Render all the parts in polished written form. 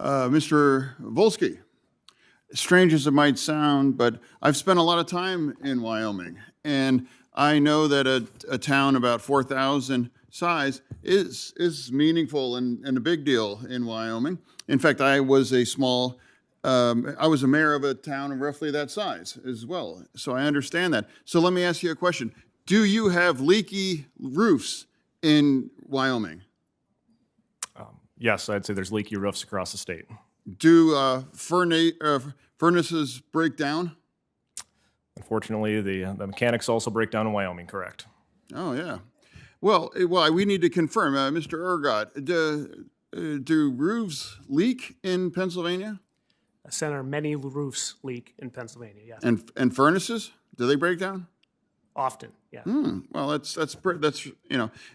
Mr. Volsky, strange as it might sound, but I've spent a lot of time in Wyoming, and I know that a town about 4,000 size is meaningful and a big deal in Wyoming. In fact, I was a mayor of a town of roughly that size as well, so I understand that. So let me ask you a question. Do you have leaky roofs in Wyoming? Yes, I'd say there's leaky roofs across the state. Do furnaces break down? Unfortunately, the mechanics also break down in Wyoming, correct? Oh, yeah. Well, we need to confirm. Mr. Ergot, do roofs leak in Pennsylvania? Senator, many roofs leak in Pennsylvania, yes. And furnaces, do they break down? Often, yeah. Well, that's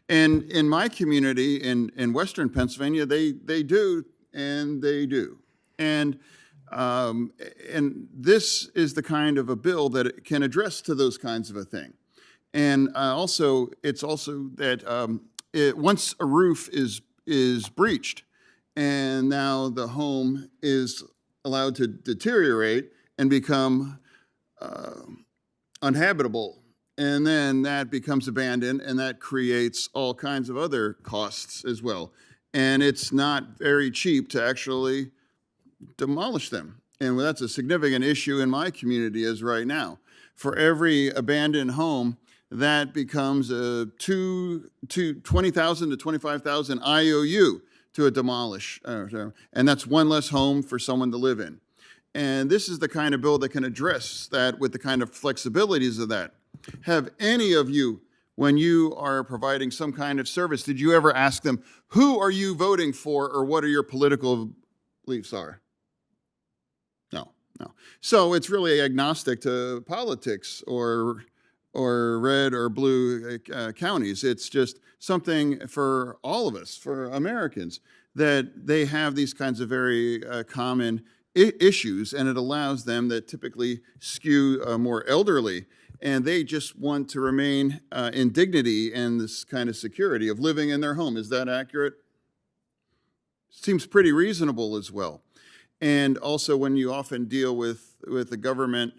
and in my community in Western Pennsylvania, they do, and this is the kind of a bill that it can address to those kinds of a thing. And it's also that once a roof is breached, and now the home is allowed to deteriorate and become uninhabitable. And then that becomes abandoned, and that creates all kinds of other costs as well. And it's not very cheap to actually demolish them. And that's a significant issue in my community as right now. For every abandoned home, that becomes a $20,000 to $25,000 IOU to a demolish. And that's one less home for someone to live in. And this is the kind of bill that can address that with the kind of flexibilities of that. Have any of you, when you are providing some kind of service, did you ever ask them, who are you voting for, or what are your political beliefs are? No. So it's really agnostic to politics or red or blue counties. It's just something for all of us, for Americans, that they have these kinds of very common issues, and it allows them that typically skew more elderly, and they just want to remain in dignity and this kind of security of living in their home. Is that accurate? Seems pretty reasonable as well. And also, when you often deal with the government,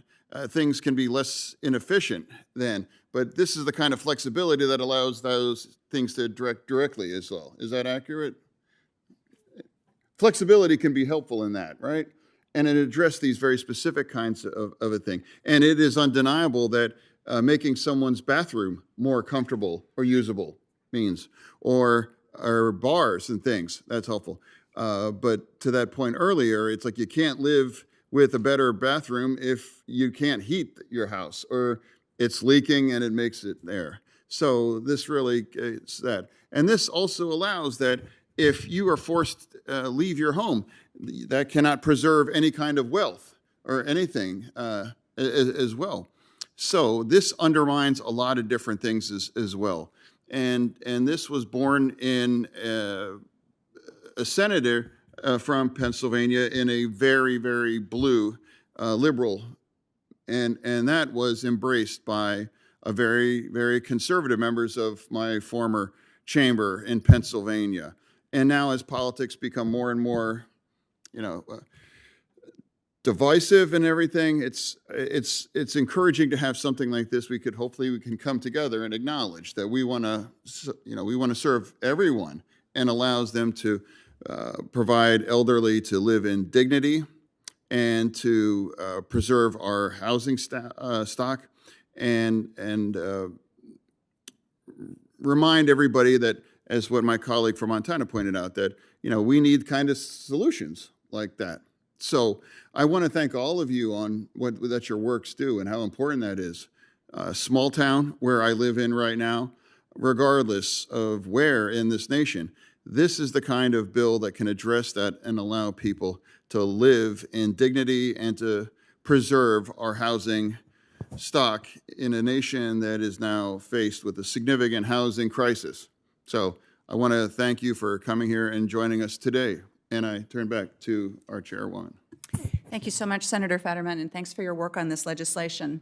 things can be less inefficient then. But this is the kind of flexibility that allows those things to direct directly as well. Is that accurate? Flexibility can be helpful in that, right? And it addressed these very specific kinds of a thing. And it is undeniable that making someone's bathroom more comfortable or usable means, or bars and things, that's helpful. But to that point earlier, it's like you can't live with a better bathroom if you can't heat your house, or it's leaking and it makes it there. So this really is that. And this also allows that if you are forced to leave your home, that cannot preserve any kind of wealth or anything as well. So this undermines a lot of different things as well. And this was born in a senator from Pennsylvania in a very, very blue liberal, and that was embraced by a very, very conservative members of my former chamber in Pennsylvania. And now, as politics become more and more, divisive and everything, it's encouraging to have something like this. We can come together and acknowledge that we want to serve everyone, and allows them to provide elderly to live in dignity, and to preserve our housing stock, and remind everybody that, as what my colleague from Montana pointed out, that we need kind of solutions like that. So I want to thank all of you on what that your works do and how important that is. Small town where I live in right now, regardless of where in this nation, this is the kind of bill that can address that and allow people to live in dignity and to preserve our housing stock in a nation that is now faced with a significant housing crisis. So I want to thank you for coming here and joining us today. And I turn back to our chairwoman. Thank you so much, Senator Fetterman, and thanks for your work on this legislation.